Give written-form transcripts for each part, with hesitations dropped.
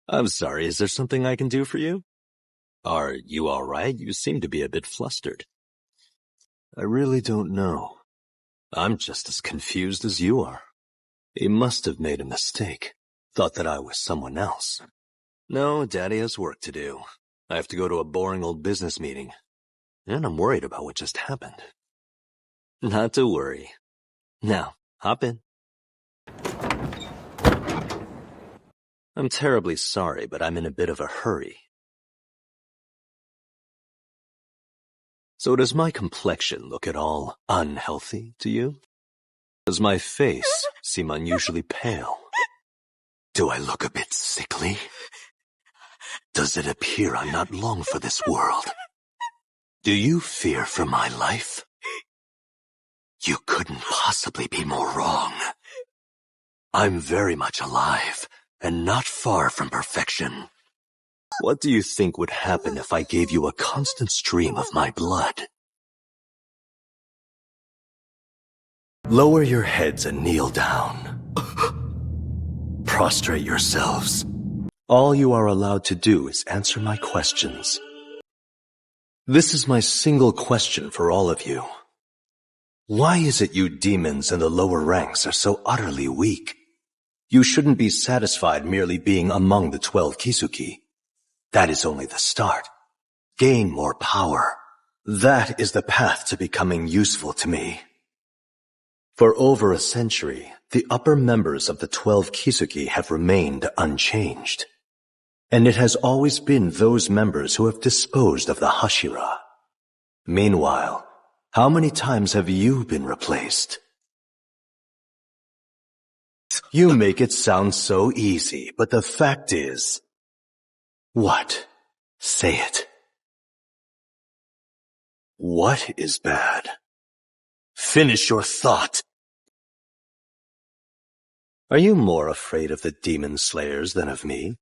I'm sorry, is there something I can do for you? Are you alright? You seem to be a bit flustered. I really don't know. I'm just as confused as you are. He must have made a mistake. Thought that I was someone else. No, Daddy has work to do. I have to go to a boring old business meeting. And I'm worried about what just happened. Not to worry. Now, hop in. I'm terribly sorry, but I'm in a bit of a hurry. So does my complexion look at all unhealthy to you? Does my face seem unusually pale? Do I look a bit sickly? Does it appear I'm not long for this world? Do you fear for my life? You couldn't possibly be more wrong. I'm very much alive and not far from perfection. What do you think would happen if I gave you a constant stream of my blood? Lower your heads and kneel down. Prostrate yourselves. All you are allowed to do is answer my questions. This is my single question for all of you. Why is it you demons in the lower ranks are so utterly weak? You shouldn't be satisfied merely being among the 12 Kisuki. That is only the start. Gain more power. That is the path to becoming useful to me. For over a century, the upper members of the 12 Kisuki have remained unchanged. And it has always been those members who have disposed of the Hashira. Meanwhile, how many times have you been replaced? You make it sound so easy, but the fact is... What? Say it. What is bad? Finish your thought. Are you more afraid of the demon slayers than of me?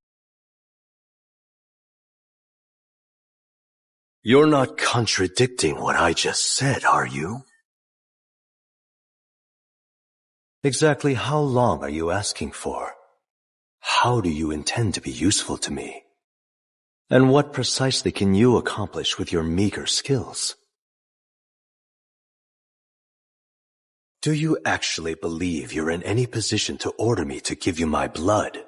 You're not contradicting what I just said, are you? Exactly how long are you asking for? How do you intend to be useful to me? And what precisely can you accomplish with your meager skills? Do you actually believe you're in any position to order me to give you my blood?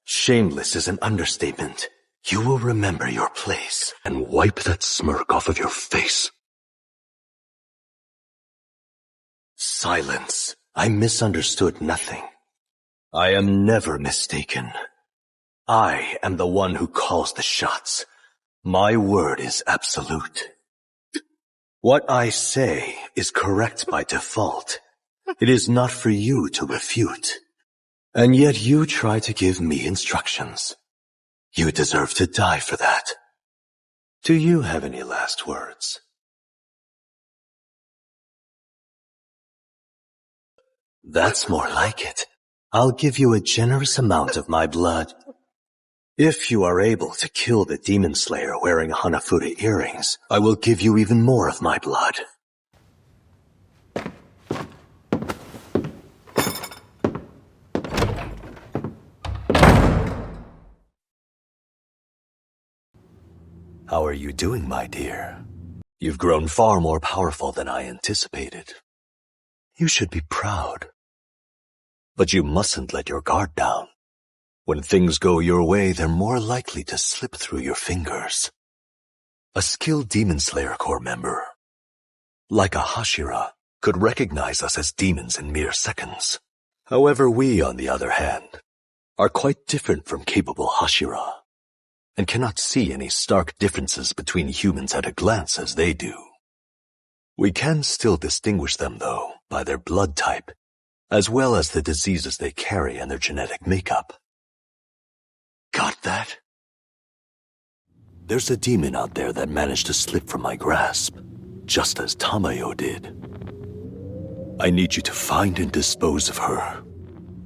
Shameless is an understatement. You will remember your place and wipe that smirk off of your face. Silence. I misunderstood nothing. I am never mistaken. I am the one who calls the shots. My word is absolute. What I say is correct by default. It is not for you to refute. And yet you try to give me instructions. You deserve to die for that. Do you have any last words? That's more like it. I'll give you a generous amount of my blood. If you are able to kill the demon slayer wearing Hanafuda earrings, I will give you even more of my blood. How are you doing, my dear? You've grown far more powerful than I anticipated. You should be proud. But you mustn't let your guard down. When things go your way, they're more likely to slip through your fingers. A skilled Demon Slayer Corps member, like a Hashira, could recognize us as demons in mere seconds. However, we, on the other hand, are quite different from capable Hashira, and cannot see any stark differences between humans at a glance as they do. We can still distinguish them, though, by their blood type, as well as the diseases they carry and their genetic makeup. Got that? There's a demon out there that managed to slip from my grasp, just as Tamayo did. I need you to find and dispose of her.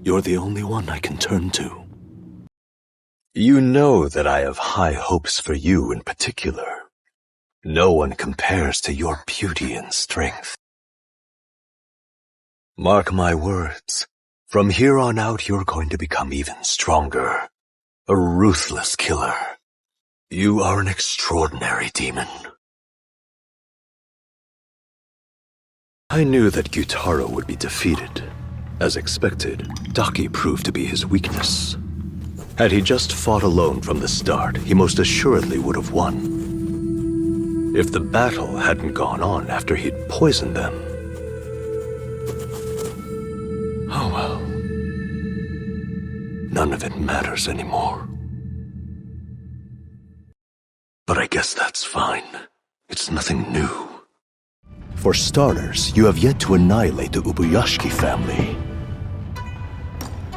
You're the only one I can turn to. You know that I have high hopes for you in particular. No one compares to your beauty and strength. Mark my words. From here on out, you're going to become even stronger. A ruthless killer. You are an extraordinary demon. I knew that Gyutaro would be defeated. As expected, Daki proved to be his weakness. Had he just fought alone from the start, he most assuredly would have won. If the battle hadn't gone on after he'd poisoned them. Oh well. None of it matters anymore. But I guess that's fine. It's nothing new. For starters, you have yet to annihilate the Ubuyashiki family.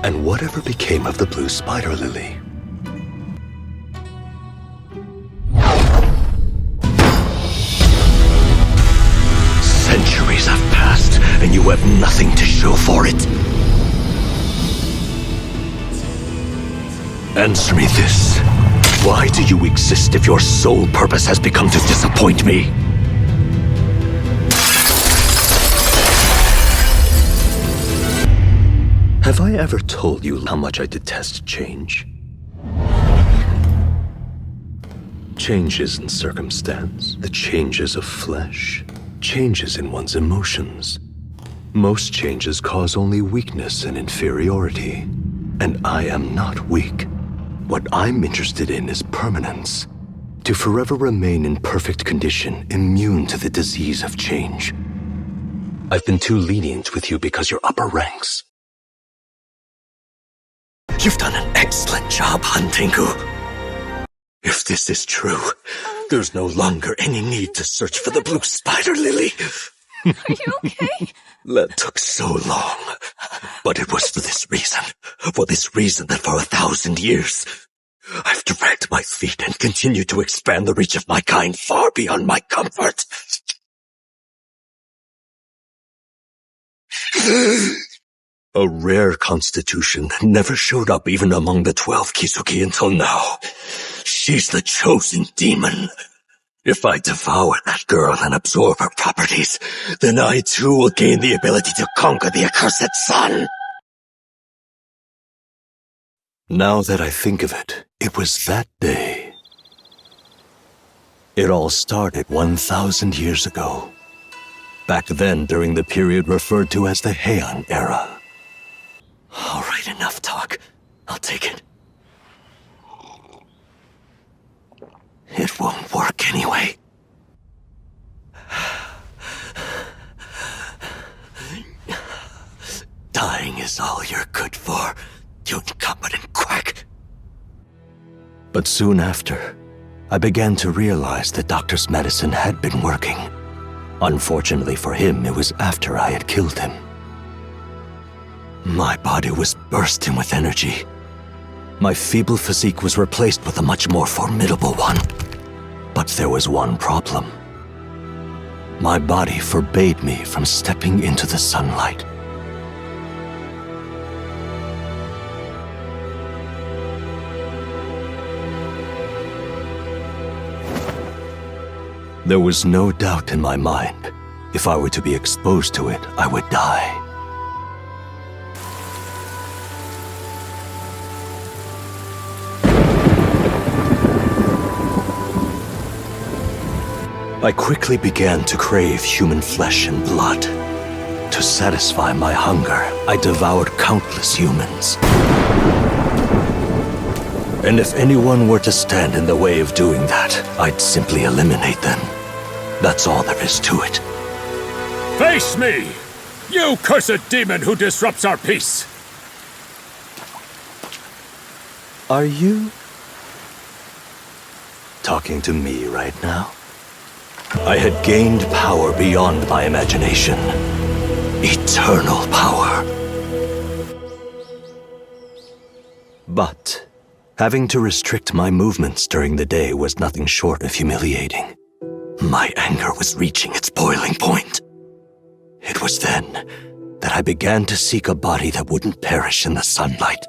And whatever became of the blue spider lily? Centuries have passed, and you have nothing to show for it. Answer me this. Why do you exist if your sole purpose has become to disappoint me? Have I ever told you how much I detest change? Changes in circumstance, the changes of flesh, changes in one's emotions. Most changes cause only weakness and inferiority. And I am not weak. What I'm interested in is permanence. To forever remain in perfect condition, immune to the disease of change. I've been too lenient with you because you're upper ranks. You've done an excellent job, Hantengu. If this is true, there's no longer any need to search for the blue spider lily. Are you okay? That took so long. But it was for this reason that for 1,000 years, I've dragged my feet and continued to expand the reach of my kind far beyond my comfort. A rare constitution that never showed up even among the 12 Kizuki until now. She's the chosen demon. If I devour that girl and absorb her properties, then I too will gain the ability to conquer the accursed sun. Now that I think of it, it was that day. It all started 1,000 years ago. Back then, during the period referred to as the Heian era. All right, enough talk. I'll take it. It won't work anyway. Dying is all you're good for, you incompetent quack. But soon after, I began to realize the doctor's medicine had been working. Unfortunately for him, it was after I had killed him. My body was bursting with energy. My feeble physique was replaced with a much more formidable one. But there was one problem. My body forbade me from stepping into the sunlight. There was no doubt in my mind. If I were to be exposed to it, I would die. I quickly began to crave human flesh and blood. To satisfy my hunger, I devoured countless humans. And if anyone were to stand in the way of doing that, I'd simply eliminate them. That's all there is to it. Face me! You cursed demon who disrupts our peace! Are you talking to me right now? I had gained power beyond my imagination. Eternal power. But having to restrict my movements during the day was nothing short of humiliating. My anger was reaching its boiling point. It was then that I began to seek a body that wouldn't perish in the sunlight.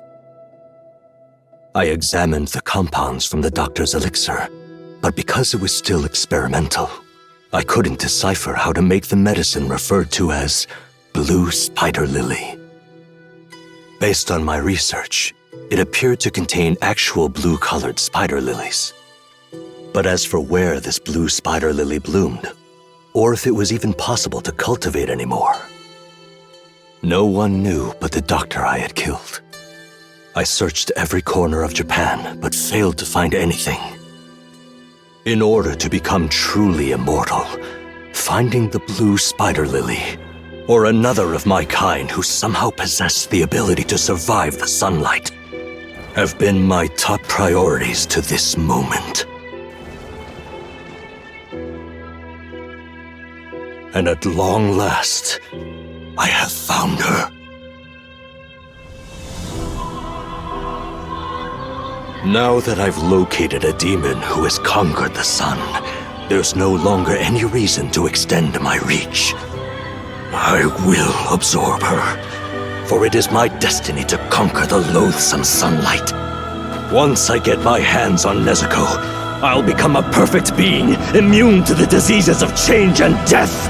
I examined the compounds from the doctor's elixir, but because it was still experimental, I couldn't decipher how to make the medicine referred to as blue spider lily. Based on my research, it appeared to contain actual blue-colored spider lilies. But as for where this blue spider lily bloomed, or if it was even possible to cultivate anymore, no one knew but the doctor I had killed. I searched every corner of Japan, but failed to find anything. In order to become truly immortal, finding the blue spider lily, or another of my kind who somehow possessed the ability to survive the sunlight, have been my top priorities to this moment. And at long last, I have found her. Now that I've located a demon who has conquered the sun, there's no longer any reason to extend my reach. I will absorb her, for it is my destiny to conquer the loathsome sunlight. Once I get my hands on Nezuko, I'll become a perfect being, immune to the diseases of change and death.